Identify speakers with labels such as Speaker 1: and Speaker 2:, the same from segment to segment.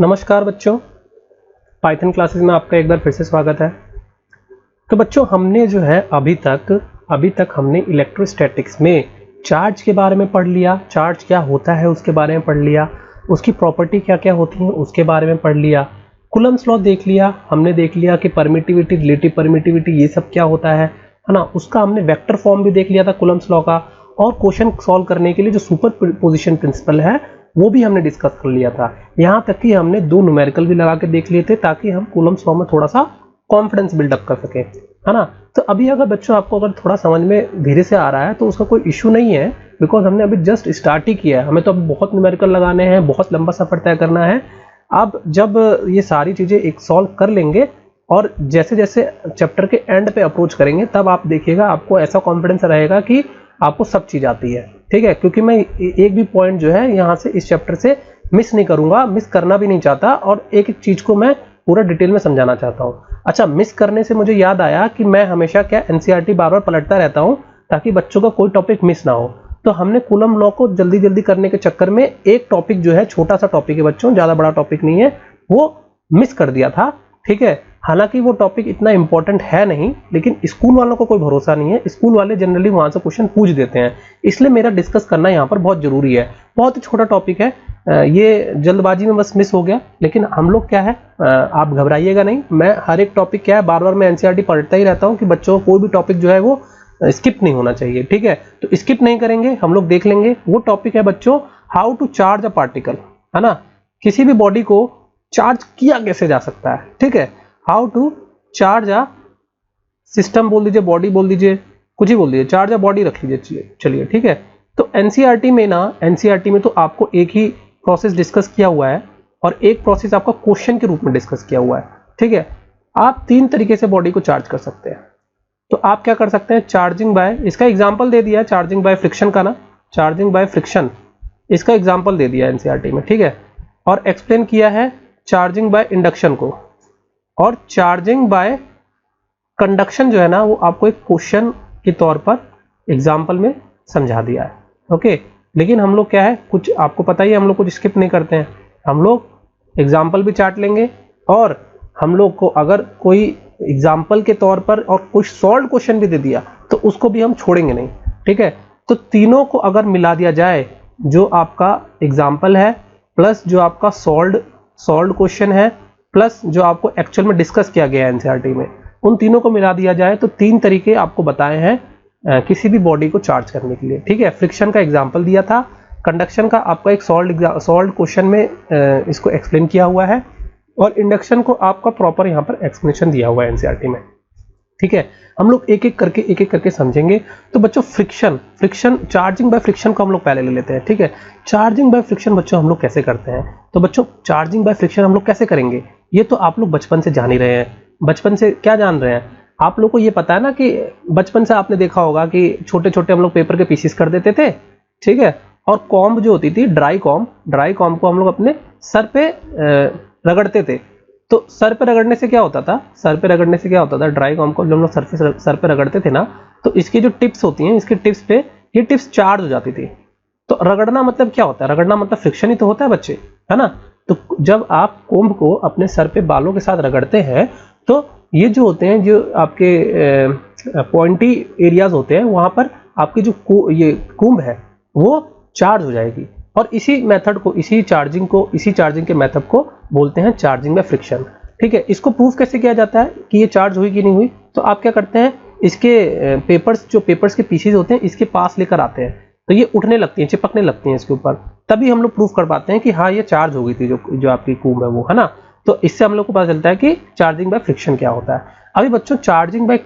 Speaker 1: नमस्कार बच्चों, Python classes में आपका एक बार फिर से स्वागत है। तो बच्चों हमने जो है अभी तक हमने इलेक्ट्रोस्टैटिक्स में चार्ज के बारे में पढ़ लिया, चार्ज क्या होता है उसके बारे में पढ़ लिया, उसकी प्रॉपर्टी क्या क्या होती है उसके बारे में पढ़ लिया, कूलम्ब्स लॉ देख लिया, हमने देख लिया कि परमिटिविटी, रिलेटिव परमिटिविटी ये सब क्या होता है ना। उसका हमने वेक्टर फॉर्म भी देख लिया था कूलम्ब्स लॉ का, और क्वेश्चन सॉल्व करने के लिए जो सुपर पोजिशन प्रिंसिपल है वो भी हमने डिस्कस कर लिया था। यहाँ तक कि हमने दो न्यूमेरिकल भी लगा के देख लिए थे ताकि हम कूलम्ब्स लॉ में थोड़ा सा कॉन्फिडेंस बिल्डअप कर सके, है ना। तो अभी अगर बच्चों आपको अगर थोड़ा समझ में धीरे से आ रहा है तो उसका कोई इशू नहीं है, बिकॉज हमने अभी जस्ट स्टार्ट ही किया है। हमें तो अब बहुत न्यूमेरिकल लगाने हैं, बहुत लंबा सफर तय करना है। अब जब ये सारी चीजें एक सॉल्व कर लेंगे और जैसे जैसे चैप्टर के एंड पे अप्रोच करेंगे तब आप देखिएगा आपको ऐसा कॉन्फिडेंस रहेगा कि आपको सब चीज आती है, ठीक है। क्योंकि मैं एक भी पॉइंट जो है यहाँ से इस चैप्टर से मिस नहीं करूंगा, मिस करना भी नहीं चाहता, और एक एक चीज को मैं पूरा डिटेल में समझाना चाहता हूँ। अच्छा, मिस करने से मुझे याद आया कि मैं हमेशा क्या एनसीईआरटी बार बार पलटता रहता हूँ ताकि बच्चों का कोई टॉपिक मिस ना हो। तो हमने कूलम्ब लॉ को जल्दी जल्दी करने के चक्कर में एक टॉपिक जो है, छोटा सा टॉपिक है बच्चों, ज्यादा बड़ा टॉपिक नहीं है, वो मिस कर दिया था, ठीक है। हालांकि वो टॉपिक इतना इंपॉर्टेंट है नहीं, लेकिन स्कूल वालों को कोई भरोसा नहीं है, स्कूल वाले जनरली वहां से क्वेश्चन पूछ देते हैं, इसलिए मेरा डिस्कस करना यहाँ पर बहुत जरूरी है। बहुत ही छोटा टॉपिक है, ये जल्दबाजी में बस मिस हो गया, लेकिन हम लोग क्या है, आप घबराइएगा नहीं। मैं हर एक टॉपिक क्या है बार बार मैं एनसीईआरटी पढ़ता ही रहता हूँ कि बच्चों को कोई भी टॉपिक जो है वो स्किप नहीं होना चाहिए, ठीक है। तो स्किप नहीं करेंगे, हम लोग देख लेंगे। वो टॉपिक है बच्चों how to charge a particle, है ना। किसी भी बॉडी को चार्ज किया कैसे जा सकता है, ठीक है। How to charge a system बोल दीजिए, बॉडी बोल दीजिए, कुछ ही बोल दीजिए, चार्ज अ बॉडी रख लीजिए, चलिए ठीक है। तो एनसीईआरटी में तो आपको एक ही प्रोसेस डिस्कस किया हुआ है और एक प्रोसेस आपका क्वेश्चन के रूप में डिस्कस किया हुआ है, ठीक है। आप तीन तरीके से बॉडी को चार्ज कर सकते हैं। तो आप क्या कर सकते हैं, चार्जिंग बाय, इसका एग्जाम्पल दे दिया चार्जिंग बाय फ्रिक्शन का ना, चार्जिंग बाय फ्रिक्शन इसका एग्जाम्पल दे दिया एनसीईआरटी में, ठीक है। और एक्सप्लेन किया है चार्जिंग बाय इंडक्शन को, और चार्जिंग बाय कंडक्शन जो है ना वो आपको एक क्वेश्चन के तौर पर एग्जाम्पल में समझा दिया है, ओके। लेकिन हम लोग क्या है, कुछ आपको पता ही है, हम लोग कुछ स्किप नहीं करते हैं, हम लोग एग्जाम्पल भी चाट लेंगे, और हम लोग को अगर कोई एग्जाम्पल के तौर पर और कुछ सॉल्व क्वेश्चन भी दे दिया तो उसको भी हम छोड़ेंगे नहीं, ठीक है। तो तीनों को अगर मिला दिया जाए, जो आपका एग्जाम्पल है प्लस जो आपका सॉल्व क्वेश्चन है प्लस जो आपको एक्चुअल में डिस्कस किया गया है एनसीईआरटी में, उन तीनों को मिला दिया जाए तो तीन तरीके आपको बताए हैं किसी भी बॉडी को चार्ज करने के लिए, ठीक है। फ्रिक्शन का एग्जांपल दिया था, कंडक्शन का आपका एक सॉल्व क्वेश्चन में इसको एक्सप्लेन किया हुआ है, और इंडक्शन को आपका प्रॉपर यहाँ पर एक्सप्लेनेशन दिया हुआ है एनसीईआरटी में, ठीक है। हम लोग एक एक करके समझेंगे। तो बच्चों फ्रिक्शन चार्जिंग बाय फ्रिक्शन को हम लोग पहले ले लेते हैं, ठीक है। चार्जिंग बाय फ्रिक्शन बच्चों हम लोग कैसे करते हैं, तो बच्चों चार्जिंग बाय फ्रिक्शन हम लोग कैसे करेंगे ये तो आप लोग बचपन से जान ही रहे हैं। बचपन से क्या जान रहे हैं आप लोग को, ये पता है ना कि बचपन से आपने देखा होगा कि छोटे छोटे हम लोग पेपर के पीसेस कर देते थे, ठीक है। और कॉम्ब जो होती थी, ड्राई कॉम्ब को हम लोग अपने सर पे रगड़ते थे। तो सर पे रगड़ने से क्या होता था, ड्राई कॉम्ब को जब हम लोग सर पे रगड़ते थे ना, तो इसकी जो टिप्स होती हैं, इसकी टिप्स पे ये टिप्स चार्ज हो जाती थी। तो रगड़ना मतलब क्या होता है, रगड़ना मतलब फ्रिक्शन ही तो होता है बच्चे, है ना। तो जब आप कोम्ब को अपने सर पे बालों के साथ रगड़ते हैं तो ये जो होते हैं, जो आपके पॉइंटी एरियाज होते हैं, वहां पर आपकी जो ये कोम्ब है वो चार्ज हो जाएगी, और इसी मेथड को, इसी चार्जिंग के मेथड को बोलते हैं चार्जिंग बाय फ्रिक्शन, ठीक है। इसको प्रूफ कैसे किया जाता है कि ये चार्ज हुई कि नहीं हुई, तो आप क्या करते हैं, इसके पेपर्स के पीसेज होते हैं, इसके पास लेकर आते हैं, तो ये उठने लगती हैं, चिपकने लगती हैं इसके ऊपर, तभी हम लोग प्रूफ कर पाते हैं कि हाँ ये चार्ज हो गई थी, जो आपकी कोम्ब है वो, है ना। तो इससे हम लोग को पता चलता है कि चार्जिंग बाय फ्रिक्शन क्या होता है। अभी बच्चों चार्जिंग बाय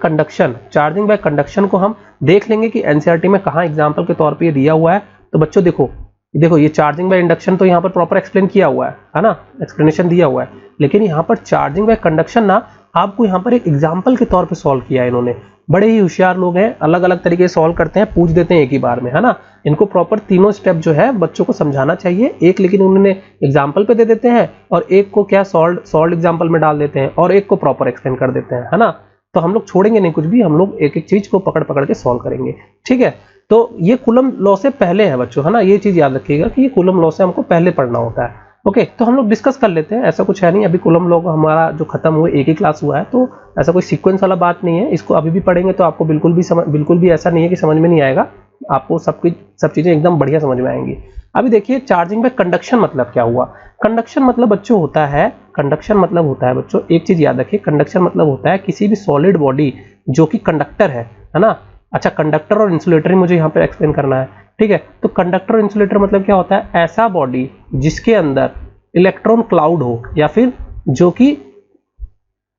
Speaker 1: कंडक्शन को हम देख लेंगे कि एनसीईआरटी में कहाँ एग्जाम्पल के तौर पर ये दिया हुआ है। तो बच्चों देखो ये चार्जिंग बाय इंडक्शन तो यहाँ पर प्रॉपर एक्सप्लेन किया हुआ है ना, एक्सप्लेनेशन दिया हुआ है, लेकिन यहाँ पर चार्जिंग बाय कंडक्शन ना आपको यहाँ पर एक एग्जाम्पल के तौर पे सॉल्व किया है इन्होंने। बड़े ही होशियार लोग हैं, अलग अलग तरीके से सॉल्व करते हैं, पूछ देते हैं एक ही बार में, है ना। इनको प्रॉपर तीनों स्टेप जो है बच्चों को समझाना चाहिए, एक लेकिन उन्होंने एग्जाम्पल पे दे देते हैं, और एक को क्या सॉल्व एग्जाम्पल में डाल देते हैं, और एक को प्रॉपर एक्सप्लेन कर देते हैं, है ना। तो हम लोग छोड़ेंगे नहीं कुछ भी, हम लोग एक एक चीज को पकड़ के सॉल्व करेंगे, ठीक है। तो ये कूलम्ब लॉ से पहले है बच्चों, है ना, ये चीज याद रखिएगा कि ये कूलम्ब लॉ से हमको पहले पढ़ना होता है। ओके, तो हम लोग डिस्कस कर लेते हैं, ऐसा कुछ है नहीं, अभी कूलम लॉ हमारा जो खत्म हुआ एक ही क्लास हुआ है, तो ऐसा कोई सीक्वेंस वाला बात नहीं है। इसको अभी भी पढ़ेंगे तो आपको बिल्कुल भी ऐसा नहीं है कि समझ में नहीं आएगा, आपको सब चीजें एकदम बढ़िया समझ में आएंगी। अभी देखिए चार्जिंग बाय कंडक्शन मतलब क्या हुआ। कंडक्शन मतलब बच्चों होता है, कंडक्शन मतलब होता है बच्चों, एक चीज याद रखिए, कंडक्शन मतलब होता है किसी भी सॉलिड बॉडी जो कि कंडक्टर है ना। अच्छा, कंडक्टर और इंसुलेटर ही मुझे यहाँ पे एक्सप्लेन करना है, ठीक है। तो कंडक्टर और इंसुलेटर मतलब क्या होता है, ऐसा बॉडी जिसके अंदर इलेक्ट्रॉन क्लाउड हो या फिर जो कि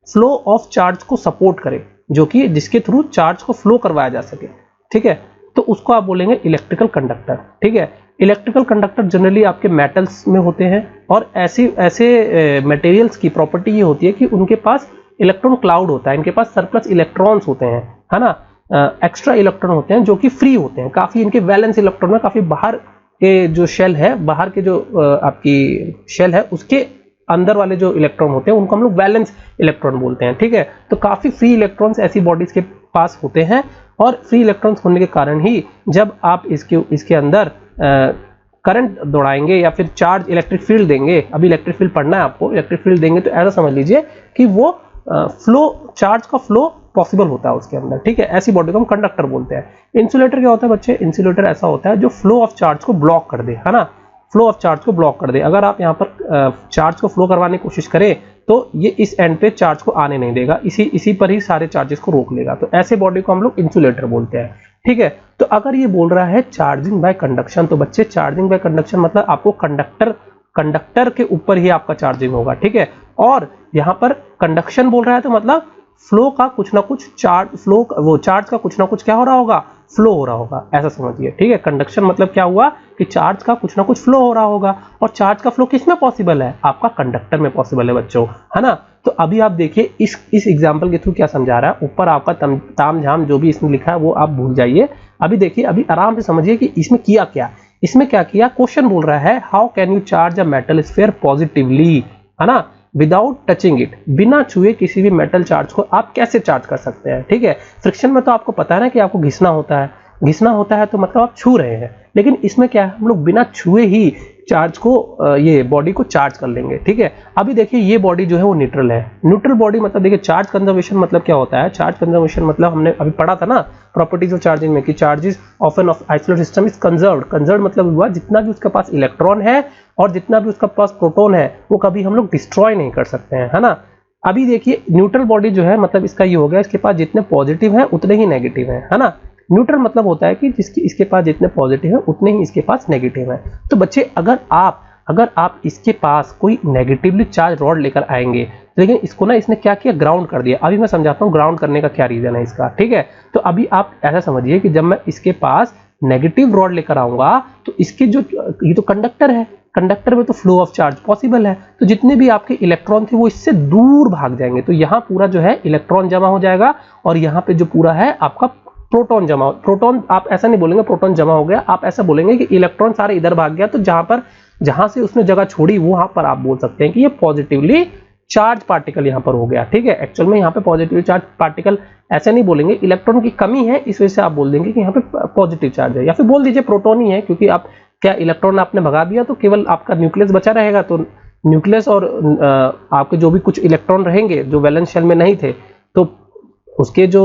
Speaker 1: फ्लो ऑफ चार्ज को सपोर्ट करे, जो कि जिसके थ्रू चार्ज को फ्लो करवाया जा सके, ठीक है। तो उसको आप बोलेंगे इलेक्ट्रिकल कंडक्टर, ठीक है। इलेक्ट्रिकल कंडक्टर जनरली आपके मेटल्स में होते हैं और ऐसे मटेरियल्स की प्रॉपर्टी ये होती है कि उनके पास इलेक्ट्रॉन क्लाउड होता है, इनके पास सरप्लस इलेक्ट्रॉन्स होते हैं, है ना, एक्स्ट्रा इलेक्ट्रॉन होते हैं जो कि फ्री होते हैं, काफी इनके वैलेंस इलेक्ट्रॉन में काफी बाहर के जो शेल है, बाहर के जो आपकी शेल है उसके अंदर वाले जो इलेक्ट्रॉन होते हैं उनको हम लोग वैलेंस इलेक्ट्रॉन बोलते हैं, ठीक है। तो काफी फ्री इलेक्ट्रॉन्स ऐसी बॉडीज के पास होते हैं और फ्री इलेक्ट्रॉन्स होने के कारण ही जब आप इसके अंदर करंट दौड़ाएंगे या फिर चार्ज इलेक्ट्रिक फील्ड देंगे, अभी इलेक्ट्रिक फील्ड पढ़ना है आपको, इलेक्ट्रिक फील्ड देंगे तो ऐसा समझ लीजिए कि वो फ्लो, चार्ज का फ्लो पॉसिबल होता है उसके अंदर, ठीक है। ऐसी बॉडी को हम कंडक्टर बोलते हैं। इंसुलेटर क्या होता है बच्चे, इंसुलेटर ऐसा होता है जो फ्लो ऑफ चार्ज को ब्लॉक कर दे, है ना, फ्लो ऑफ चार्ज को ब्लॉक कर दे। अगर आप यहाँ पर चार्ज को फ्लो करवाने की कोशिश करें तो ये इस एंड पे चार्ज को आने नहीं देगा, इसी पर ही सारे चार्जेस को रोक लेगा, तो ऐसे बॉडी को हम लोग इंसुलेटर बोलते हैं, ठीक है। तो अगर ये बोल रहा है चार्जिंग बाय कंडक्शन, तो बच्चे चार्जिंग बाय कंडक्शन मतलब आपको कंडक्टर के ऊपर ही आपका चार्जिंग होगा, ठीक है। और यहाँ पर कंडक्शन बोल रहा है तो मतलब फ्लो का कुछ ना कुछ चार्ज का कुछ ना कुछ क्या हो रहा होगा, फ्लो हो रहा होगा, ऐसा समझिए, ठीक है। कंडक्शन मतलब क्या हुआ कि चार्ज का कुछ ना कुछ फ्लो हो रहा होगा, और चार्ज का फ्लो किस में पॉसिबल है, आपका कंडक्टर में पॉसिबल है बच्चों, है ना। तो अभी आप देखिए इस एग्जांपल के थ्रू क्या समझा रहा है, ऊपर आपका ताम झाम जो भी इसमें लिखा है वो आप भूल जाइए। अभी देखिए, अभी आराम से समझिए कि इसमें किया क्या, इसमें क्या किया। क्वेश्चन बोल रहा है how can you charge a metal sphere positively, है ना, विदाउट टचिंग इट, बिना छुए किसी भी मेटल चार्ज को आप कैसे चार्ज कर सकते हैं, ठीक है। फ्रिक्शन में तो आपको पता है ना कि आपको घिसना होता है तो मतलब आप छू रहे हैं, लेकिन इसमें क्या है, हम लोग बिना छुए ही चार्ज को, ये बॉडी को चार्ज कर लेंगे, ठीक है। अभी देखिए ये बॉडी जो है वो न्यूट्रल है। न्यूट्रल बॉडी मतलब देखिए चार्ज कंजर्वेशन मतलब क्या होता है, चार्ज कंजर्वेशन मतलब हमने अभी पढ़ा था ना प्रॉपर्टीज ऑफ चार्जिंग में कि charges of an isolated system is conserved मतलब हुआ जितना भी उसके पास इलेक्ट्रॉन है और जितना भी उसका पास प्रोटॉन है वो कभी हम लोग डिस्ट्रॉय नहीं कर सकते हैं, है ना। अभी देखिए न्यूट्रल बॉडी जो है मतलब इसका ये हो गया, इसके पास जितने पॉजिटिव है उतने ही नेगेटिव है ना। न्यूट्रल मतलब होता है कि इसके पास जितने पॉजिटिव है उतने ही इसके पास नेगेटिव है। तो बच्चे अगर आप इसके पास कोई नेगेटिवली चार्ज रॉड लेकर आएंगे, लेकिन इसको ना इसने क्या किया, ग्राउंड कर दिया। अभी मैं समझाता हूँ ग्राउंड करने का क्या रीजन है इसका, ठीक है। तो अभी आप ऐसा समझिए कि जब मैं इसके पास नेगेटिव रॉड लेकर आऊंगा तो इसके जो, ये तो कंडक्टर है, कंडक्टर में तो फ्लो ऑफ चार्ज पॉसिबल है, तो जितने भी आपके इलेक्ट्रॉन थे वो इससे दूर भाग जाएंगे, तो यहाँ पूरा जो है इलेक्ट्रॉन जमा हो जाएगा और यहाँ पे जो पूरा है आपका प्रोटॉन जमा, प्रोटॉन आप ऐसा नहीं बोलेंगे प्रोटॉन जमा हो गया, आप ऐसा बोलेंगे कि इलेक्ट्रॉन सारे इधर भाग गया, तो जहां से उसने जगह छोड़ी वहां पर आप बोल सकते हैं कि ये पॉजिटिवली चार्ज पार्टिकल यहां पर हो गया, ठीक है। एक्चुअल में यहाँ पे पॉजिटिव चार्ज पार्टिकल ऐसे नहीं बोलेंगे, इलेक्ट्रॉन की कमी है इस वजह से आप बोल देंगे कि यहाँ पे पॉजिटिव चार्ज है, या फिर बोल दीजिए प्रोटॉन ही है, क्योंकि आप क्या इलेक्ट्रॉन आपने भगा दिया तो केवल आपका न्यूक्लियस बचा रहेगा, तो न्यूक्लियस और आपके जो भी कुछ इलेक्ट्रॉन रहेंगे जो वैलेंस शेल में नहीं थे, तो उसके जो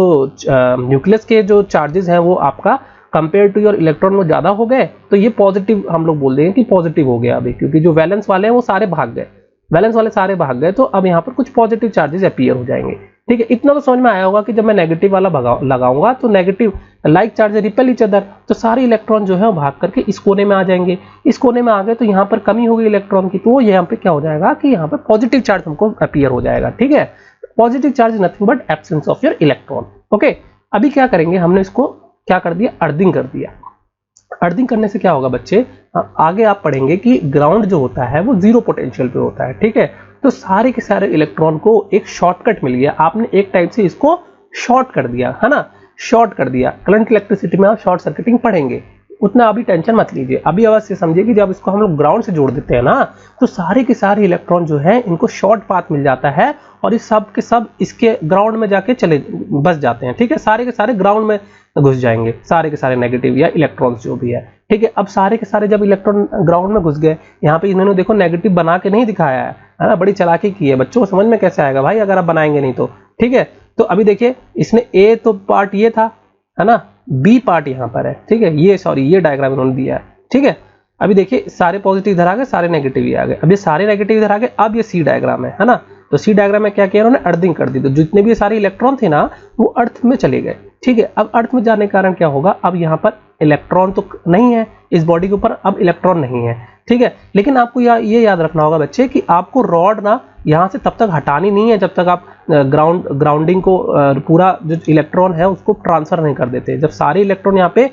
Speaker 1: न्यूक्लियस के जो चार्जेस हैं वो आपका कंपेयर टू योर इलेक्ट्रॉन में ज्यादा हो गए, तो ये पॉजिटिव हम लोग बोल देंगे कि पॉजिटिव हो गया अभी, क्योंकि जो वैलेंस वाले हैं वो सारे भाग गए, वैलेंस वाले सारे भाग गए, तो अब यहाँ पर कुछ पॉजिटिव चार्जेस अपीयर हो जाएंगे, ठीक है। इतना तो समझ में आया होगा कि जब मैं नेगेटिव वाला लगाऊंगा तो negative like charge repel each other, तो सारे इलेक्ट्रॉन जो है वो भाग करके इस कोने में आ जाएंगे, इस कोने में आ गए तो यहाँ पर कमी हो गई इलेक्ट्रॉन की, तो यहाँ पे क्या हो जाएगा कि यहाँ पर पॉजिटिव चार्ज हमको अपीयर हो जाएगा, ठीक है। Positive charge is nothing but absence of your electron, okay. अभी क्या करेंगे, हमने इसको क्या कर दिया, अर्थिंग कर दिया। अर्थिंग करने से क्या होगा बच्चे, आगे आप पढ़ेंगे कि ग्राउंड जो होता है वो जीरो पोटेंशियल पे होता है, ठीक है। तो सारे के सारे इलेक्ट्रॉन को एक शॉर्टकट मिल गया, आपने एक टाइप से इसको शॉर्ट कर दिया, है ना, शॉर्ट कर दिया। करंट इलेक्ट्रिसिटी में आप शॉर्ट सर्किटिंग पढ़ेंगे, उतना अभी टेंशन मत लीजिए। अभी अवश्य समझिए कि जब इसको हम लोग ग्राउंड से जोड़ देते हैं ना, तो सारे के सारे इलेक्ट्रॉन जो है इनको शॉर्ट पाथ मिल जाता है और ये सब के सब इसके ग्राउंड में जाके चले बस जाते हैं। ठीक है, सारे के सारे ग्राउंड में घुस जाएंगे, सारे के सारे नेगेटिव या इलेक्ट्रॉन्स जो भी है। ठीक है, अब सारे के सारे जब इलेक्ट्रॉन ग्राउंड में घुस गए, यहाँ पे इन्होंने देखो नेगेटिव बना के नहीं दिखाया है ना, बड़ी चालाकी की है। बच्चों को समझ में कैसे आएगा भाई अगर आप बनाएंगे नहीं तो। ठीक है, तो अभी देखिए इसमें ए तो पार्ट ये था, है ना, बी पार्ट यहाँ पर है। ठीक है, ये सॉरी ये डायग्राम इन्होंने दिया है। ठीक है, अभी देखिए सारे पॉजिटिव इधर आ गए, सारे नेगेटिव ही आ गए। अब ये सारे नेगेटिव इधर आ गए। अब ये सी डायग्राम है ना, तो सी डायग्राम में क्या किया उन्होंने, अर्थिंग कर दी। तो जितने भी सारे इलेक्ट्रॉन थे ना वो अर्थ में चले गए। ठीक है, अब अर्थ में जाने के कारण क्या होगा, अब यहाँ पर इलेक्ट्रॉन तो नहीं है इस बॉडी के ऊपर, अब इलेक्ट्रॉन नहीं है। ठीक है, लेकिन आपको ये याद रखना होगा बच्चे कि आपको रॉड ना यहाँ से तब तक हटानी नहीं है जब तक आप ग्राउंडिंग को पूरा जो इलेक्ट्रॉन है उसको ट्रांसफर नहीं कर देते। जब सारे इलेक्ट्रॉन यहाँ पे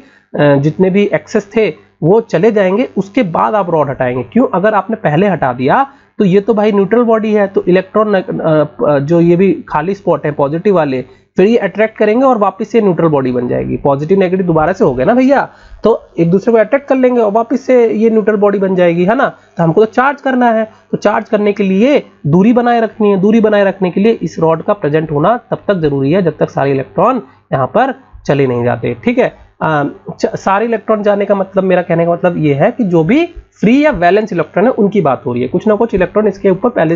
Speaker 1: जितने भी एक्सेस थे वो चले जाएंगे, उसके बाद आप रॉड हटाएंगे। क्यों, अगर आपने पहले हटा दिया तो ये तो भाई न्यूट्रल बॉडी है, तो इलेक्ट्रॉन जो ये भी खाली स्पॉट है पॉजिटिव वाले, फिर ये अट्रैक्ट करेंगे और वापस से न्यूट्रल बॉडी बन जाएगी। पॉजिटिव नेगेटिव दोबारा से हो गए ना भैया, तो एक दूसरे को अट्रैक्ट कर लेंगे और वापस से ये न्यूट्रल बॉडी बन जाएगी, है ना। तो हमको तो चार्ज करना है, तो चार्ज करने के लिए दूरी बनाए रखनी है। दूरी बनाए रखने के लिए इस रॉड का प्रेजेंट होना तब तक जरूरी है जब तक सारे इलेक्ट्रॉन यहाँ पर चले नहीं जाते। ठीक है, सारे इलेक्ट्रॉन जाने का मतलब, मेरा कहने का मतलब ये है कि जो भी फ्री या वैलेंस इलेक्ट्रॉन है उनकी बात हो रही है। कुछ ना कुछ इलेक्ट्रॉन इसके ऊपर पहले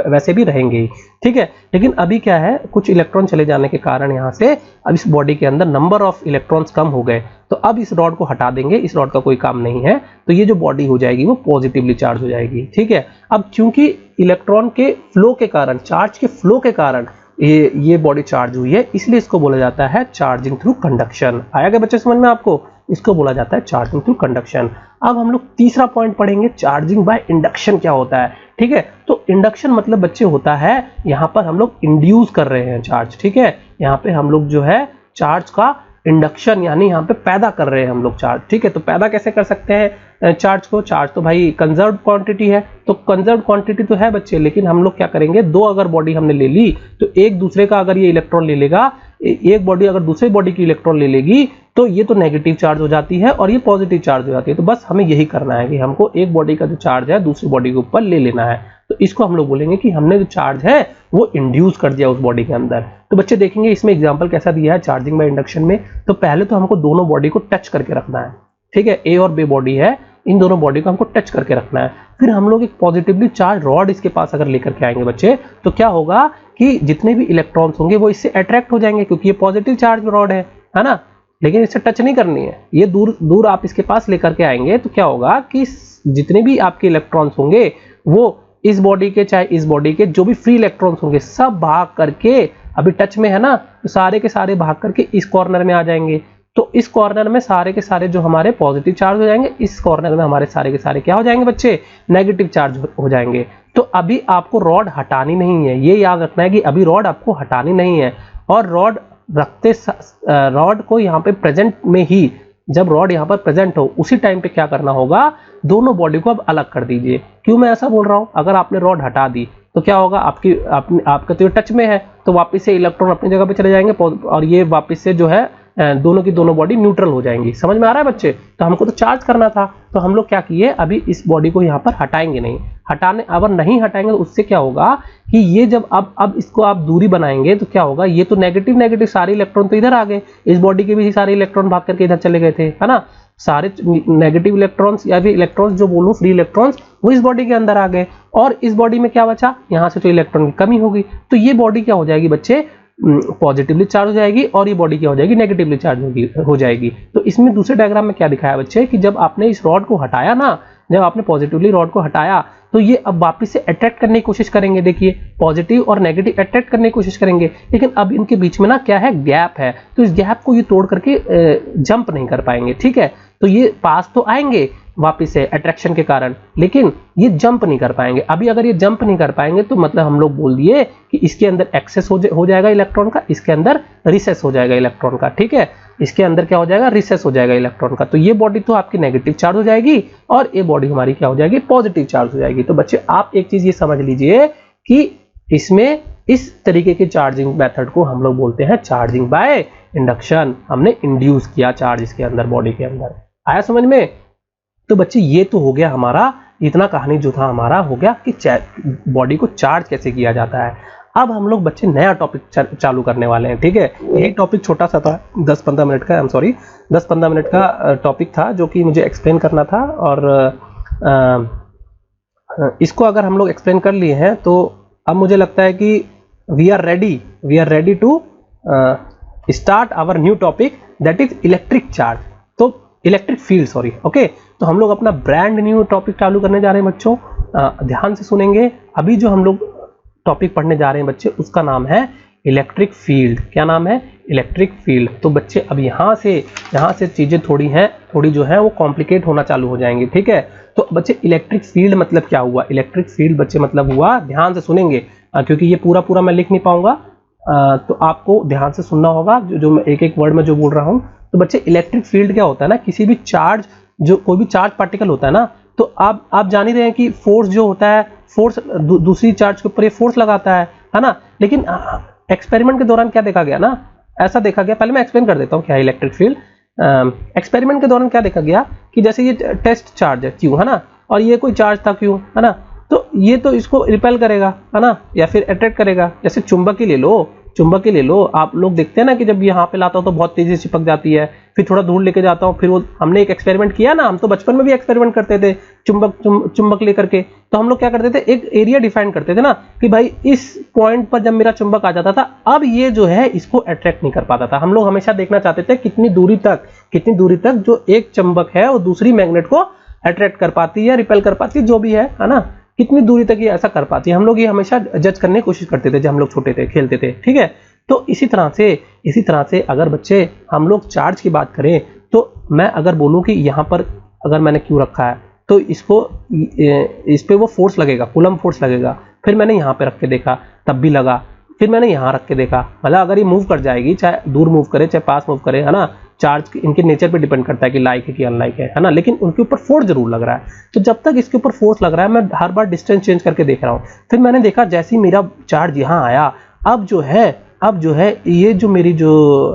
Speaker 1: वैसे भी रहेंगे ही। ठीक है, लेकिन अभी क्या है, कुछ इलेक्ट्रॉन चले जाने के कारण यहाँ से अब इस बॉडी के अंदर नंबर ऑफ इलेक्ट्रॉन्स कम हो गए, तो अब इस रॉड को हटा देंगे। इस रॉड का कोई काम नहीं है, तो ये जो बॉडी हो जाएगी वो पॉजिटिवली चार्ज हो जाएगी। ठीक है, अब क्योंकि इलेक्ट्रॉन के फ्लो के कारण, चार्ज के फ्लो के कारण ये बॉडी चार्ज हुई है, इसलिए इसको बोला जाता है चार्जिंग थ्रू कंडक्शन। आया क्या बच्चे समझ में आपको, इसको बोला जाता है चार्जिंग थ्रू कंडक्शन। अब हम लोग तीसरा पॉइंट पढ़ेंगे, चार्जिंग बाय इंडक्शन क्या होता है। ठीक है, तो इंडक्शन मतलब बच्चे होता है यहाँ पर हम लोग इंड्यूस कर रहे हैं चार्ज। ठीक है, यहाँ पे हम लोग जो है चार्ज का इंडक्शन यानी यहाँ पे पैदा कर रहे हैं हम लोग चार्ज। ठीक है, तो पैदा कैसे कर सकते हैं चार्ज को, चार्ज तो भाई कंजर्व क्वांटिटी है, तो कंजर्व क्वांटिटी तो है बच्चे, लेकिन हम लोग क्या करेंगे, दो अगर बॉडी हमने ले ली तो एक दूसरे का अगर ये इलेक्ट्रॉन ले लेगा, एक बॉडी अगर दूसरी बॉडी की इलेक्ट्रॉन ले लेगी तो ये तो नेगेटिव चार्ज हो जाती है और ये पॉजिटिव चार्ज हो जाती है। तो बस हमें यही करना है कि हमको एक बॉडी का जो चार्ज है दूसरी बॉडी के ऊपर ले लेना है। तो इसको हम लोग बोलेंगे कि हमने जो चार्ज है वो इंड्यूस कर दिया उस बॉडी के अंदर। तो बच्चे देखेंगे इसमें एग्जांपल कैसा दिया है चार्जिंग बाय इंडक्शन में। तो पहले तो हमको दोनों बॉडी को टच करके रखना है। ठीक है, ए और बी बॉडी है, इन दोनों बॉडी को हमको टच करके रखना है। फिर हम लोग एक पॉजिटिवली चार्ज रॉड इसके पास अगर लेकर के आएंगे बच्चे, तो क्या होगा कि जितने भी इलेक्ट्रॉन्स होंगे वो इससे अट्रैक्ट हो जाएंगे, क्योंकि ये पॉजिटिव चार्ज रॉड है ना। लेकिन इससे टच नहीं करनी है, ये दूर आप इसके पास लेकर के आएंगे तो क्या होगा कि जितने भी आपके इलेक्ट्रॉन्स होंगे वो इस बॉडी के चाहे इस बॉडी के जो भी फ्री इलेक्ट्रॉन्स होंगे सब भाग करके, अभी टच में है ना, तो सारे के सारे भाग करके इस कॉर्नर में आ जाएंगे। तो इस कॉर्नर में सारे के सारे जो हमारे पॉजिटिव चार्ज हो जाएंगे, इस कॉर्नर में हमारे सारे के सारे क्या हो जाएंगे बच्चे, नेगेटिव चार्ज हो जाएंगे। तो अभी आपको रॉड हटानी नहीं है, ये याद रखना है कि अभी रॉड आपको हटानी नहीं है। और रॉड रखते रॉड को यहाँ पे प्रेजेंट में ही, जब रॉड यहाँ पर प्रेजेंट हो उसी टाइम पे क्या करना होगा, दोनों बॉडी को अब अलग कर दीजिए। क्यों मैं ऐसा बोल रहा हूँ, अगर आपने रॉड हटा दी तो क्या होगा, आपका तो ये टच में है तो वापस से इलेक्ट्रॉन अपनी जगह पे चले जाएंगे और ये वापस से जो है दोनों की दोनों बॉडी न्यूट्रल हो जाएंगी। समझ में आ रहा है बच्चे। तो हमको तो चार्ज करना था, तो हम लोग क्या किए, अभी इस बॉडी को यहाँ पर हटाएंगे नहीं। अगर नहीं हटाएंगे तो उससे क्या होगा कि ये जब अब इसको आप दूरी बनाएंगे तो क्या होगा, ये तो नेगेटिव सारे इलेक्ट्रॉन तो इधर आ गए, इस बॉडी के भी सारे इलेक्ट्रॉन भाग करके इधर चले गए थे, है ना। सारे नेगेटिव इलेक्ट्रॉन्स या फिर इलेक्ट्रॉन्स जो बोलूं फ्री इलेक्ट्रॉन्स वो इस बॉडी के अंदर आ गए, और इस बॉडी में क्या बचा, यहाँ से तो इलेक्ट्रॉन की कमी होगी। तो ये बॉडी क्या हो जाएगी बच्चे, पॉजिटिवली चार्ज हो जाएगी, और ये बॉडी क्या हो जाएगी, नेगेटिवली चार्ज हो जाएगी। तो इसमें दूसरे डायग्राम में क्या दिखाया बच्चे कि जब आपने इस रॉड को हटाया ना, जब आपने पॉजिटिवली रॉड को हटाया तो ये अब वापस से अट्रैक्ट करने की कोशिश करेंगे। देखिए पॉजिटिव और नेगेटिव अट्रैक्ट करने की कोशिश करेंगे, लेकिन अब इनके बीच में ना क्या है, गैप है। तो इस गैप को ये तोड़ करके जंप नहीं कर पाएंगे। ठीक है, तो ये पास तो आएंगे वापस से अट्रैक्शन के कारण, लेकिन ये जंप नहीं कर पाएंगे। अभी अगर ये जंप नहीं कर पाएंगे तो मतलब हम लोग बोल दिए कि इसके अंदर एक्सेस हो जाएगा इलेक्ट्रॉन का, इसके अंदर रिसेस हो जाएगा इलेक्ट्रॉन का। ठीक है, इसके अंदर क्या हो जाएगा, रिसेस हो जाएगा इलेक्ट्रॉन का। तो ये बॉडी तो आपकी नेगेटिव चार्ज हो जाएगी और ये बॉडी हमारी क्या हो जाएगी, पॉजिटिव चार्ज हो जाएगी। तो बच्चे आप एक चीज ये समझ लीजिए कि इसमें इस तरीके के चार्जिंग मेथड को हम लोग बोलते हैं चार्जिंग बाय इंडक्शन। हमने इंड्यूस किया चार्ज इसके अंदर, बॉडी के अंदर। आया समझ में? तो बच्चे ये तो हो गया हमारा, इतना कहानी जो था हमारा हो गया कि बॉडी को चार्ज कैसे किया जाता है। अब हम लोग बच्चे नया टॉपिक चालू करने वाले हैं, ठीक है। ये टॉपिक छोटा सा था, 10-15 मिनट का, 10-15 मिनट का टॉपिक था जो कि मुझे एक्सप्लेन करना था। और इसको अगर हम लोग एक्सप्लेन कर लिए हैं तो अब मुझे लगता है कि we are ready to start our new topic, that is electric charge, तो इलेक्ट्रिक फील्ड, सॉरी, ओके। तो हम लोग अपना ब्रांड न्यू टॉपिक चालू करने जा रहे हैं बच्चों, ध्यान से सुनेंगे। अभी जो हम लोग टॉपिक पढ़ने जा रहे हैं बच्चे, उसका नाम है इलेक्ट्रिक फील्ड। क्या नाम है? Electric field. तो बच्चे अब यहाँ से चीजें थोड़ी जो है वो कॉम्प्लिकेट होना चालू हो जाएंगी, ठीक है। तो बच्चे इलेक्ट्रिक फील्ड मतलब क्या हुआ? इलेक्ट्रिक फील्ड बच्चे मतलब हुआ, ध्यान से सुनेंगे क्योंकि ये पूरा मैं लिख नहीं पाऊंगा, तो आपको ध्यान से सुनना होगा जो मैं एक वर्ड में जो बोल रहा हूँ। तो बच्चे इलेक्ट्रिक फील्ड क्या होता है ना, किसी भी चार्ज, जो कोई भी चार्ज पार्टिकल होता है ना, तो आप जान ही रहे हैं कि फोर्स जो होता है, फोर्स दूसरी चार्ज के ऊपर ये फोर्स लगाता है ना। लेकिन एक्सपेरिमेंट के दौरान क्या देखा गया ना, ऐसा देखा गया, पहले मैं एक्सप्लेन कर देता हूँ क्या है इलेक्ट्रिक फील्ड। एक्सपेरिमेंट के दौरान क्या देखा गया कि जैसे ये टेस्ट चार्ज है Q, है ना, और ये कोई चार्ज था Q, है ना, तो ये तो इसको रिपेल करेगा, है ना, या फिर अट्रैक्ट करेगा। जैसे चुंबक ही ले लो, आप लोग देखते हैं ना कि जब यहाँ पे लाता हूँ तो बहुत तेजी से चिपक जाती है, फिर थोड़ा दूर लेके जाता हूँ, फिर वो हमने एक एक्सपेरिमेंट किया ना, हम तो बचपन में भी एक्सपेरिमेंट करते थे चुंबक लेकर के। तो हम लोग क्या करते थे, एक एरिया डिफाइन करते थे ना कि भाई इस पॉइंट पर जब मेरा चुंबक आ जाता था, अब ये जो है इसको अट्रैक्ट नहीं कर पाता था। हम लोग हमेशा देखना चाहते थे कितनी दूरी तक जो एक चुंबक है वो दूसरी मैग्नेट को अट्रैक्ट कर पाती है, रिपेल कर पाती है, जो भी है ना, कितनी दूरी तक ये ऐसा कर पाती है। हम लोग ये हमेशा जज करने की कोशिश करते थे जब हम लोग छोटे थे, खेलते थे, ठीक है। तो इसी तरह से अगर बच्चे हम लोग चार्ज की बात करें, तो मैं अगर बोलूं कि यहाँ पर अगर मैंने क्यू रखा है तो इस पे वो फोर्स लगेगा, कूलम फोर्स लगेगा। फिर मैंने यहाँ पे रख के देखा, तब भी लगा। फिर मैंने यहाँ रख के देखा, मतलब अगर ये मूव कर जाएगी, चाहे दूर मूव करे चाहे पास मूव करे, है ना, चार्ज इनके नेचर पे डिपेंड करता है कि लाइक है कि अनलाइक है ना, लेकिन उनके ऊपर फोर्स जरूर लग रहा है। तो जब तक इसके ऊपर फोर्स लग रहा है, मैं हर बार डिस्टेंस चेंज करके देख रहा हूँ। फिर मैंने देखा जैसे ही मेरा चार्ज यहाँ आया, अब जो है ये जो मेरी जो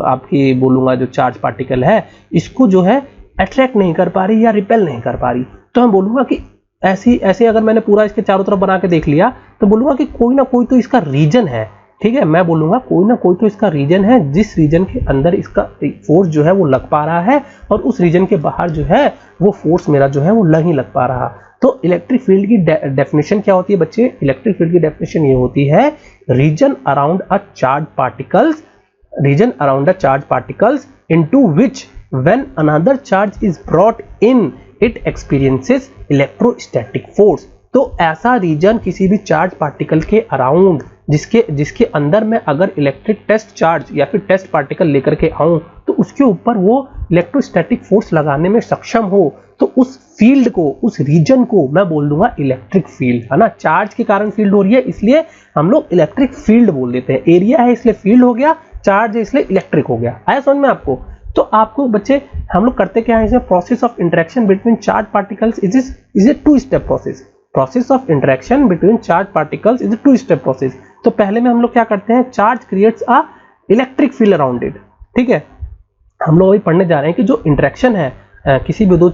Speaker 1: आपकी बोलूंगा जो चार्ज पार्टिकल है, इसको जो है अट्रैक्ट नहीं कर पा रही या रिपेल नहीं कर पा रही। तो मैं बोलूंगा कि ऐसे अगर मैंने पूरा इसके चारों तरफ बना के देख लिया, तो बोलूंगा कि कोई ना कोई तो इसका रीजन है, ठीक है। मैं बोलूंगा कोई ना कोई तो इसका रीजन है, जिस रीजन के अंदर इसका फोर्स जो है वो लग पा रहा है, और उस रीजन के बाहर जो है वो फोर्स मेरा जो है वो नहीं लग पा रहा। तो इलेक्ट्रिक फील्ड की डेफिनेशन क्या होती है बच्चे? इलेक्ट्रिक फील्ड की डेफिनेशन ये होती है, region around a charge particles into which when another charge is brought in it experiences electrostatic force। तो ऐसा रीजन किसी भी चार्ज पार्टिकल के अराउंड जिसके अंदर मैं अगर इलेक्ट्रिक टेस्ट चार्ज या फिर टेस्ट पार्टिकल लेकर के आऊं, तो उसके ऊपर वो इलेक्ट्रोस्टैटिक फोर्स लगाने में सक्षम हो, तो उस फील्ड को, उस रीजन को मैं बोल दूंगा इलेक्ट्रिक फील्ड, है ना। चार्ज के कारण फील्ड हो रही है, इसलिए हम लोग इलेक्ट्रिक फील्ड बोल देते हैं। एरिया है इसलिए फील्ड हो गया, चार्ज है इसलिए इलेक्ट्रिक हो गया। आया समझ में आपको? तो आपको बच्चे हम लोग करते क्या है इसमें, process of interaction between charge particles is a two step process. Process of interaction between charge particles is a two step process. तो पहले में हम लोग क्या करते हैं, charge creates a electric field around it, ठीक है। हम लोग अभी पढ़ने जा रहे हैं कि जो इंटरेक्शन है किसी भी दो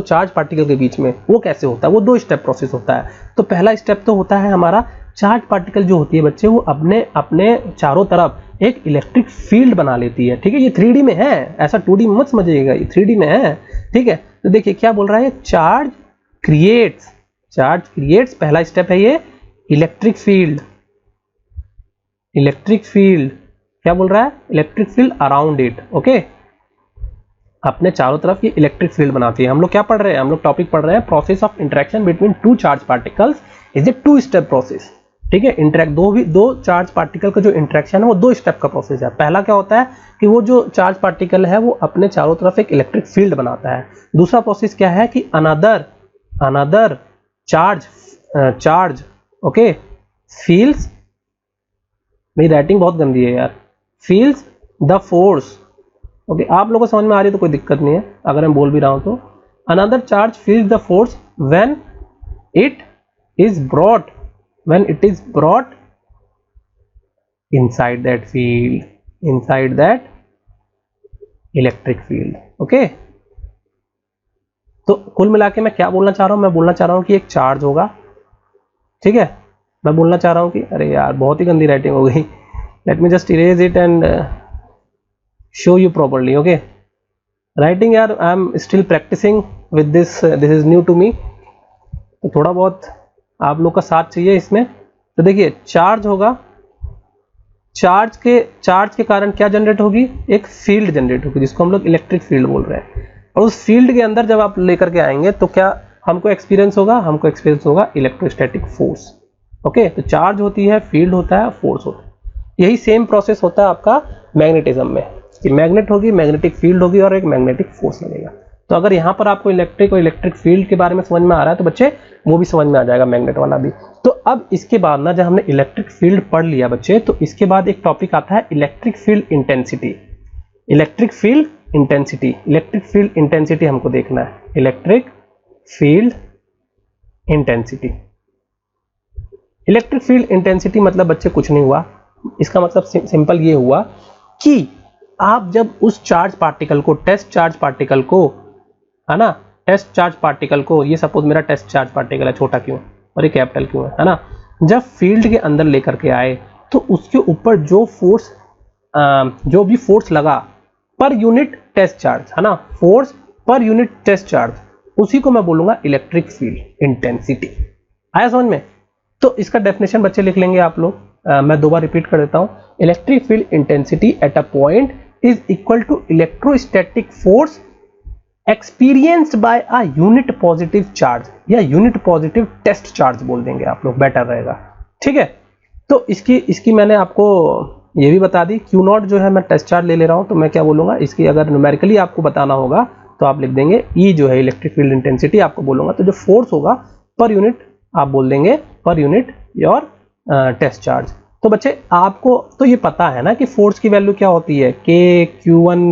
Speaker 1: चार्ज पार्टिकल के बीच में, वो कैसे होता है, वो दो स्टेप प्रोसेस होता है। तो पहला स्टेप तो होता है हमारा, चार्ज पार्टिकल जो होती है बच्चे, वो अपने चारों तरफ एक इलेक्ट्रिक फील्ड बना लेती है, ठीक है। ये 3D में है, ऐसा 2D में मत समझिएगा, ये 3D में है, ठीक है। तो देखिए क्या बोल रहा है, चार्ज क्रिएट्स, पहला स्टेप है ये इलेक्ट्रिक फील्ड। क्या बोल रहा है, electric field around it, okay. अपने चारों तरफ ये इलेक्ट्रिक फील्ड बनाती है। हम लोग क्या पढ़ रहे हैं, हम लोग टॉपिक पढ़ रहे हैं process of interaction between two charge particles is a two step process, ठीक है। दो चार्ज पार्टिकल का जो इंटरेक्शन है वो दो स्टेप का प्रोसेस है। पहला क्या होता है कि वो जो चार्ज पार्टिकल है वो अपने चारों तरफ एक इलेक्ट्रिक फील्ड बनाता है। दूसरा प्रोसेस क्या है कि अनदर चार्ज ओके फील्स, मेरी राइटिंग बहुत गंदी है यार, फील्स द फोर्स, ओके। आप लोगों को समझ में आ रही है तो कोई दिक्कत नहीं है, अगर मैं बोल भी रहा हूं तो। Another charge feels the force when it is brought inside that electric field, okay। तो कुल मिला के मैं क्या बोलना चाह रहा हूँ, मैं बोलना चाह रहा हूँ कि एक चार्ज होगा, ठीक है। मैं बोलना चाह रहा हूँ कि अरे यार बहुत ही गंदी राइटिंग हो गई, let me just erase it and show you properly. Okay, writing यार I am still practising with this is new to me, तो थोड़ा बहुत आप लोग का साथ चाहिए इसमें। तो देखिए चार्ज होगा, चार्ज के कारण क्या जनरेट होगी, एक फील्ड जनरेट होगी जिसको हम लोग इलेक्ट्रिक फील्ड बोल रहे हैं। और उस फील्ड के अंदर जब आप लेकर के आएंगे तो क्या हमको एक्सपीरियंस होगा, इलेक्ट्रोस्टैटिक फोर्स। ओके, तो चार्ज होती है, फील्ड होता है, फोर्स होता है। यही सेम प्रोसेस होता है आपका मैग्नेटिज्म में, कि मैग्नेट होगी, मैग्नेटिक फील्ड होगी और एक मैग्नेटिक फोर्स लगेगा। तो अगर यहाँ पर आपको इलेक्ट्रिक और इलेक्ट्रिक फील्ड के बारे में समझ में आ रहा है तो बच्चे वो भी समझ में आ जाएगा, मैग्नेट वाला भी। तो अब इसके बाद ना, जब हमने इलेक्ट्रिक फील्ड पढ़ लिया बच्चे, तो इसके बाद एक टॉपिक आता है electric field intensity. Electric field intensity हमको देखना है, electric field intensity. Electric field intensity मतलब बच्चे कुछ नहीं हुआ, इसका मतलब सिंपल ये हुआ कि आप जब उस चार्ज पार्टिकल को, टेस्ट चार्ज पार्टिकल को, है ना, टेस्ट चार्ज पार्टिकल को, ये सपोज मेरा टेस्ट चार्ज पार्टिकल है, छोटा क्यों और ये कैपिटल क्यों है ना, जब फील्ड के अंदर लेकर के आए तो उसके ऊपर जो फोर्स, जो भी फोर्स लगा पर यूनिट टेस्ट चार्ज, है ना, force per unit test charge, उसी को मैं बोलूंगा इलेक्ट्रिक फील्ड इंटेंसिटी। आया समझ में? तो इसका डेफिनेशन बच्चे लिख लेंगे आप लोग, मैं दो बार रिपीट कर देता हूं। Electric field intensity at a point is equal to electrostatic force experienced by a unit positive charge, या यूनिट पॉजिटिव टेस्ट चार्ज बोल देंगे आप लोग, बेटर रहेगा, ठीक है। तो इसकी मैंने आपको ये भी बता दी, क्यू नॉट जो है मैं टेस्ट चार्ज ले ले रहा हूं, तो मैं क्या बोलूंगा, इसकी अगर न्यूमेरिकली आपको बताना होगा तो आप लिख देंगे ई जो है इलेक्ट्रिक फील्ड इंटेंसिटी आपको बोलूंगा, तो जो फोर्स होगा पर यूनिट आप बोल देंगे per unit your test charge. तो बच्चे आपको तो ये पता है ना कि फोर्स की वैल्यू क्या होती है, के Q1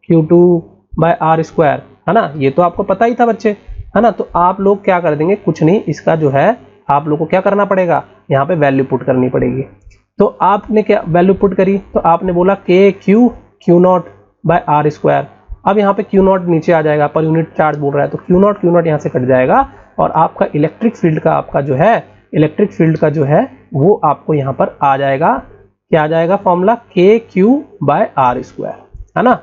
Speaker 1: Q2 bye r square, है ना, ये तो आपको पता ही था बच्चे, है ना। तो आप लोग क्या कर देंगे, कुछ नहीं, इसका जो है आप लोग को क्या करना पड़ेगा, यहाँ पे वैल्यू पुट करनी पड़ेगी। तो आपने क्या वैल्यू पुट करी, तो आपने बोला के q not by r square. अब यहाँ पे क्यू नॉट नीचे आ जाएगा, पर यूनिट चार्ज बोल रहा है, तो क्यू नॉट यहाँ से कट जाएगा और आपका इलेक्ट्रिक फील्ड का, आपका जो है इलेक्ट्रिक फील्ड का जो है वो आपको यहाँ पर आ जाएगा, क्या आ जाएगा फॉर्मूला, के क्यू बाय आर स्क्वायर, है ना।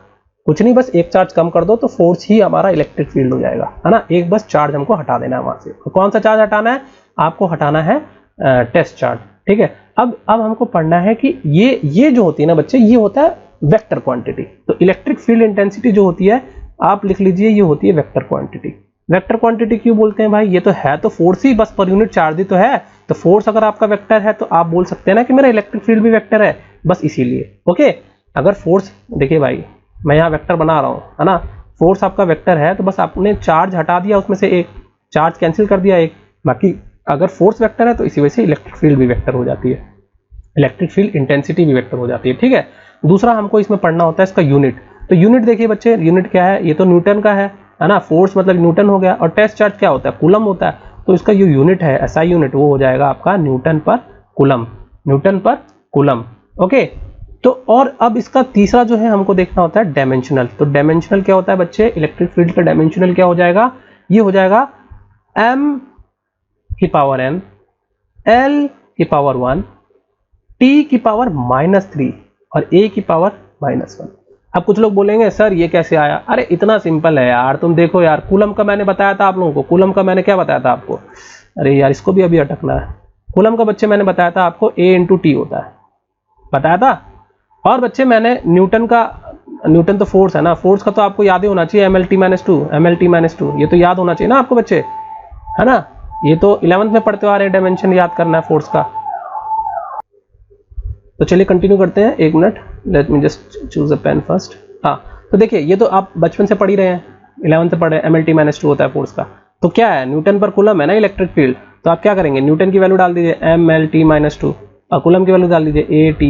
Speaker 1: कुछ नहीं, बस एक चार्ज कम कर दो तो फोर्स ही हमारा इलेक्ट्रिक फील्ड हो जाएगा, है ना। एक बस चार्ज हमको हटा देना है वहां से। तो कौन सा चार्ज हटाना है, आपको हटाना है टेस्ट चार्ज, ठीक है। अब हमको पढ़ना है कि ये जो होती है ना बच्चे, ये होता है वेक्टर क्वांटिटी। तो इलेक्ट्रिक फील्ड इंटेंसिटी जो होती है, आप लिख लीजिए, ये होती है वेक्टर क्वांटिटी। वेक्टर क्वांटिटी क्यों बोलते हैं भाई, ये तो है तो फोर्स ही, बस पर यूनिट चार्ज ही तो है। तो फोर्स अगर आपका वेक्टर है तो आप बोल सकते हैं ना कि मेरा इलेक्ट्रिक फील्ड भी वेक्टर है, बस इसीलिए। ओके, अगर फोर्स, देखिए भाई मैं यहाँ वेक्टर बना रहा हूँ, है ना, फोर्स आपका वेक्टर है तो बस आपने चार्ज हटा दिया, उसमें से एक चार्ज कैंसिल कर दिया एक, बाकी अगर फोर्स वेक्टर है तो इसी वजह से इलेक्ट्रिक फील्ड भी वेक्टर हो जाती है, इलेक्ट्रिक फील्ड इंटेंसिटी भी वेक्टर हो जाती है, ठीक है। दूसरा हमको इसमें पढ़ना होता है इसका यूनिट। तो यूनिट देखिए बच्चे, यूनिट क्या है, ये तो न्यूटन का है ना, फोर्स मतलब न्यूटन हो गया, और टेस्ट चार्ज क्या होता है, कूलम होता है। तो इसका जो यूनिट है, एसआई यूनिट, वो हो जाएगा आपका न्यूटन पर कूलम, न्यूटन पर कूलम। ओके, तो और अब इसका तीसरा जो है हमको देखना होता है डायमेंशनल। तो डायमेंशनल क्या होता है बच्चे, इलेक्ट्रिक फील्ड का डायमेंशनल क्या हो जाएगा, ये हो जाएगा m की पावर n, l की पावर 1, t की पावर -3 और a की पावर -1। अब कुछ लोग बोलेंगे सर ये कैसे आया, अरे इतना सिंपल है यार, तुम देखो यार, कूलम का मैंने बताया था आप लोगों को, कूलम का मैंने क्या बताया था आपको, अरे यार इसको भी अभी अटकना है। कूलम का बच्चे मैंने बताया था आपको a × t होता है, बताया था। और बच्चे मैंने न्यूटन तो फोर्स है ना, फोर्स का तो आपको याद ही होना चाहिए, mLt-2, ये तो याद होना चाहिए ना आपको बच्चे, है ना। ये तो 11th में पढ़ते आ रहे हैं, डायमेंशन याद करना है फोर्स का। तो चलिए कंटिन्यू करते हैं, एक minute, let me just choose a pen first. हाँ, तो देखिए ये तो आप बचपन से पढ़ ही रहे हैं, 11th से पढ़े हैं, mLt-2 होता है फोर्स का। तो क्या है, न्यूटन पर कूलम है ना इलेक्ट्रिक फील्ड, तो आप क्या करेंगे, न्यूटन की वैल्यू डाल दीजिए mLt-2 और कूलम की वैल्यू डाल दीजिए at,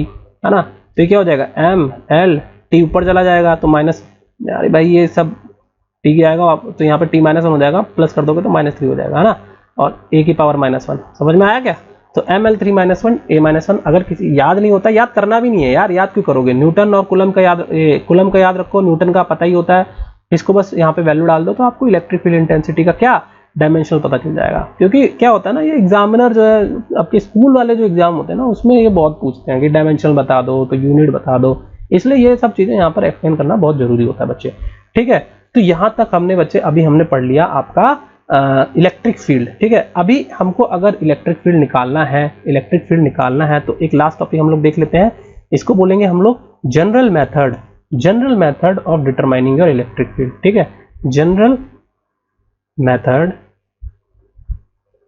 Speaker 1: है ना। तो ये क्या हो जाएगा, mLt ऊपर चला जाएगा तो माइनस, यार भाई ये सब t की आएगा, तो यहाँ पे t-1 हो जाएगा, प्लस कर दोगे तो -3 हो जाएगा, है ना, और a की पावर -1। समझ में आया क्या। तो ml3-1 a-1, अगर किसी याद नहीं होता, याद करना भी नहीं है यार, याद क्यों करोगे, न्यूटन और कूलम का याद रखो, न्यूटन का पता ही होता है, इसको बस यहाँ पे वैल्यू डाल दो तो आपको इलेक्ट्रिक फील्ड इंटेंसिटी का क्या डायमेंशनल पता चल जाएगा। क्योंकि क्या होता है ना, ये एग्जामिनर जो है आपके स्कूल वाले जो एग्जाम होते हैं ना, उसमें ये बहुत पूछते हैं कि डायमेंशनल बता दो, तो यूनिट बता दो, इसलिए ये सब चीजें यहाँ पर एक्सप्लेन करना बहुत जरूरी होता है बच्चे। ठीक है, तो यहाँ तक हमने बच्चे अभी हमने पढ़ लिया आपका इलेक्ट्रिक फील्ड। ठीक है, अभी हमको अगर इलेक्ट्रिक फील्ड निकालना है तो एक लास्ट टॉपिक हम लोग देख लेते हैं, इसको बोलेंगे हम लोग general method of determining your electric field. ठीक है, general method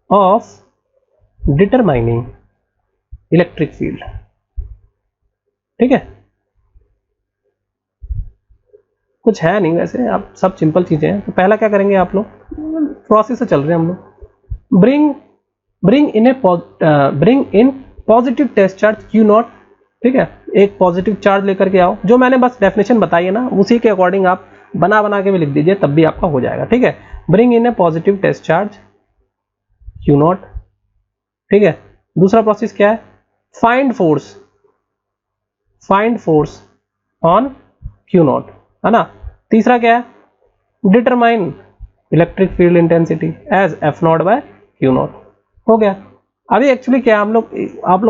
Speaker 1: of determining electric field. ठीक है, कुछ है नहीं वैसे, आप सब सिंपल चीजें हैं। तो पहला क्या करेंगे आप लोग, प्रोसेस से चल रहे हैं हम लोग, bring in positive test charge Q not. ठीक है, एक पॉजिटिव चार्ज लेकर के आओ, जो मैंने बस डेफिनेशन बताई है ना उसी के अकॉर्डिंग आप बना के भी लिख दीजिए, तब भी आपका हो जाएगा। ठीक है, bring in a positive test charge Q not. ठीक है, दूसरा प्रोसेस क्या है, find force on Q not, है ना। तीसरा क्या है, determine electric field intensity as F not by Q not. हो गया। अभी एक्चुअली क्या आप लोग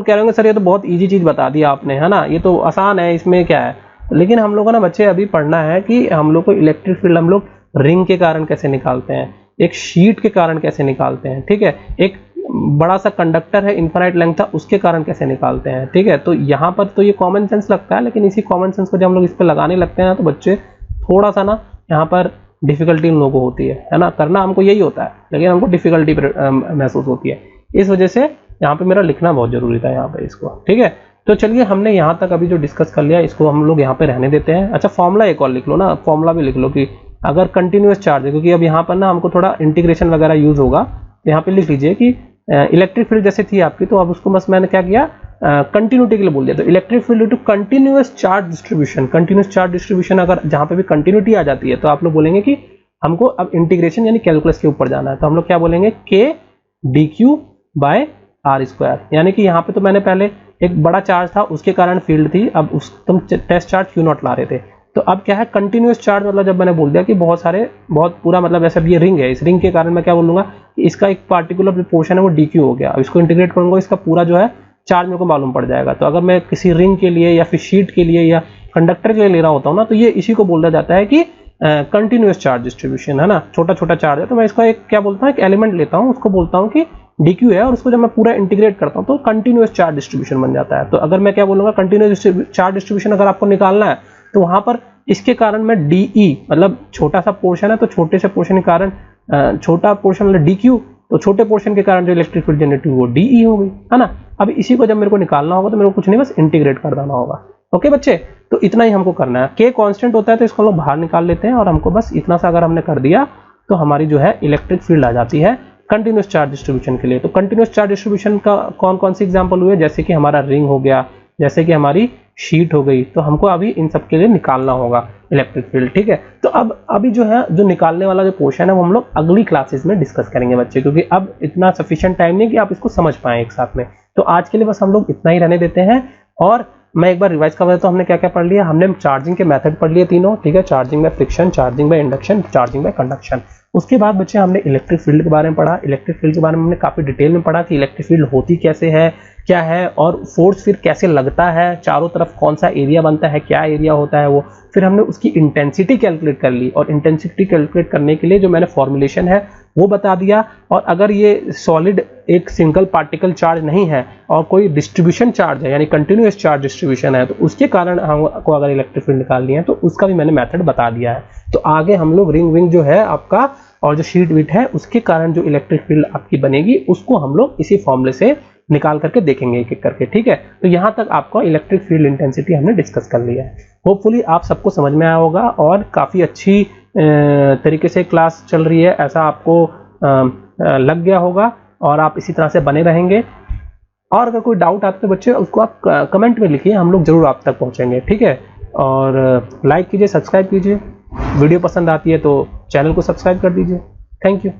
Speaker 1: कह रहे होंगे सर ये तो बहुत इजी चीज बता दिया आपने, है ना, ये तो आसान है, इसमें क्या है। लेकिन हम लोगों को ना बच्चे अभी पढ़ना है कि हम लोग को इलेक्ट्रिक फील्ड हम लोग रिंग के कारण कैसे निकालते हैं, एक शीट के कारण कैसे निकालते हैं। ठीक है, एक बड़ा सा कंडक्टर है इनफाइनाइट लेंथ का, उसके कारण कैसे निकालते हैं। ठीक है, तो यहाँ पर तो ये कॉमन सेंस लगता है, लेकिन इसी कॉमन सेंस को जब हम लोग इस पर लगाने लगते हैं ना, तो बच्चे थोड़ा सा ना यहाँ पर डिफिकल्टी उन लोगों को होती है ना, करना हमको यही होता है, लेकिन हमको डिफिकल्टी महसूस होती है। इस वजह से यहाँ पे मेरा लिखना बहुत जरूरी था यहाँ पे इसको। ठीक है, तो चलिए हमने यहाँ तक अभी जो डिस्कस कर लिया इसको हम लोग यहाँ पे रहने देते हैं। अच्छा, फॉर्मूला एक और लिख लो ना, फॉर्मूला भी लिख लो कि अगर कंटिन्यूअस चार्ज है, क्योंकि अब यहाँ पर ना हमको थोड़ा इंटीग्रेशन वगैरह यूज होगा, तो यहाँ पे लिख लीजिए कि इलेक्ट्रिक फील्ड जैसे थी आपकी, तो अब उसको बस मैंने क्या किया, कंटिन्यूटी के लिए बोल दिया। तो electric field to continuous charge distribution, अगर जहाँ पे भी कंटिन्यूटी आ जाती है तो आप लोग बोलेंगे कि हमको अब इंटीग्रेशन यानी कैलकुलस के ऊपर जाना है, तो हम लोग क्या बोलेंगे, K dq by R square. यानी कि यहाँ पे तो मैंने पहले एक बड़ा चार्ज था उसके कारण फील्ड थी, अब उस तुम टेस्ट चार्ज Q नॉट ला रहे थे, तो अब क्या है कंटिन्यूअस चार्ज, मतलब जब मैंने बोल दिया कि बहुत पूरा, मतलब ऐसा ये रिंग है, इस रिंग के कारण मैं क्या बोलूंगा कि इसका एक पार्टिकुलर जो पोर्शन है वो dq हो गया। अब इसको इंटीग्रेट करूंगा, इसका पूरा जो है चार्ज मेरे को मालूम पड़ जाएगा। तो अगर मैं किसी रिंग के लिए या फिर शीट के लिए या कंडक्टर के लिए ले रहा होता हूँ ना, तो ये इसी को बोला जाता है कि कंटिन्यूअस चार्ज डिस्ट्रीब्यूशन, है ना, छोटा छोटा चार्ज है। तो मैं इसका एक क्या बोलता हूँ, एक एलिमेंट लेता हूँ, उसको बोलता हूँ कि dq है, और उसको जब मैं पूरा इंटीग्रेट करता हूँ तो कंटिन्यूअस चार्ज डिस्ट्रीब्यूशन बन जाता है। तो अगर मैं क्या बोलूंगा, कंटिन्यूअस चार्ज डिस्ट्रीब्यूशन अगर आपको निकालना है, तो वहां पर इसके कारण मैं dE, मतलब छोटा सा पोर्शन है तो छोटे से पोर्शन के कारण छोटा पोर्शन मतलब dq, तो छोटे पोर्शन के कारण जो इलेक्ट्रिक फील्ड जनरेट हुई वो dE हो गई, है ना। अब इसी को जब मेरे को निकालना होगा तो मेरे को कुछ नहीं, बस इंटीग्रेट कर देना होगा। ओके बच्चे, तो इतना ही हमको करना है। K कांस्टेंट होता है तो इसको हम लोग बाहर निकाल लेते हैं, और हमको बस इतना सा अगर हमने कर दिया तो हमारी जो है इलेक्ट्रिक फील्ड आ जाती है कंटिन्यूअस चार्ज डिस्ट्रीब्यूशन के लिए। तो कंटिन्यूअस चार्ज डिस्ट्रीब्यूशन का कौन सी एग्जांपल हुए, जैसे कि हमारा रिंग हो गया, जैसे कि हमारी शीट हो गई, तो हमको अभी इन सब के लिए निकालना होगा इलेक्ट्रिक फील्ड। ठीक है, तो अब अभी जो है जो निकालने वाला जो पोर्शन है वो हम लोग अगली क्लासेस में डिस्कस करेंगे बच्चे, क्योंकि अब इतना सफिशिएंट टाइम नहीं कि आप इसको समझ पाए एक साथ में। तो आज के लिए बस हम लोग इतना ही रहने देते हैं, और मैं एक बार रिवाइज कर देता हूँ हमने क्या क्या पढ़ लिया। हमने चार्जिंग के मेथड पढ़ लिए तीनों, ठीक है, charging by friction, charging by induction, charging by conduction. उसके बाद बच्चे हमने इलेक्ट्रिक फील्ड के बारे में पढ़ा। इलेक्ट्रिक फील्ड के बारे में हमने काफी डिटेल में पढ़ा कि इलेक्ट्रिक फील्ड होती कैसे है, क्या है, और फोर्स फिर कैसे लगता है, चारों तरफ कौन सा एरिया बनता है, क्या एरिया होता है वो। फिर हमने उसकी इंटेंसिटी कैलकुलेट कर ली, और इंटेंसिटी कैलकुलेट करने के लिए जो मैंने फॉर्मुलेशन है वो बता दिया। और अगर ये सॉलिड एक सिंगल पार्टिकल चार्ज नहीं है और कोई डिस्ट्रीब्यूशन चार्ज है, यानी कंटिन्यूअस चार्ज डिस्ट्रीब्यूशन है, तो उसके कारण हमको अगर इलेक्ट्रिक फील्ड निकालनी है तो उसका भी मैंने मेथड बता दिया है। तो आगे हम लोग रिंग विंग जो है आपका और जो शीट विट है उसके कारण जो इलेक्ट्रिक फील्ड आपकी बनेगी उसको हम लोग इसी फॉर्मूले से निकाल करके देखेंगे एक एक करके। ठीक है, तो यहाँ तक आपका इलेक्ट्रिक फील्ड इंटेंसिटी हमने डिस्कस कर लिया है। होपफुली आप सबको समझ में आया होगा, और काफ़ी अच्छी तरीके से क्लास चल रही है ऐसा आपको लग गया होगा, और आप इसी तरह से बने रहेंगे। और अगर कोई डाउट आता है तो बच्चे उसको आप कमेंट में लिखिए, हम लोग जरूर आप तक पहुँचेंगे। ठीक है, और लाइक कीजिए, सब्सक्राइब कीजिए, वीडियो पसंद आती है तो चैनल को सब्सक्राइब कर दीजिए। Thank you.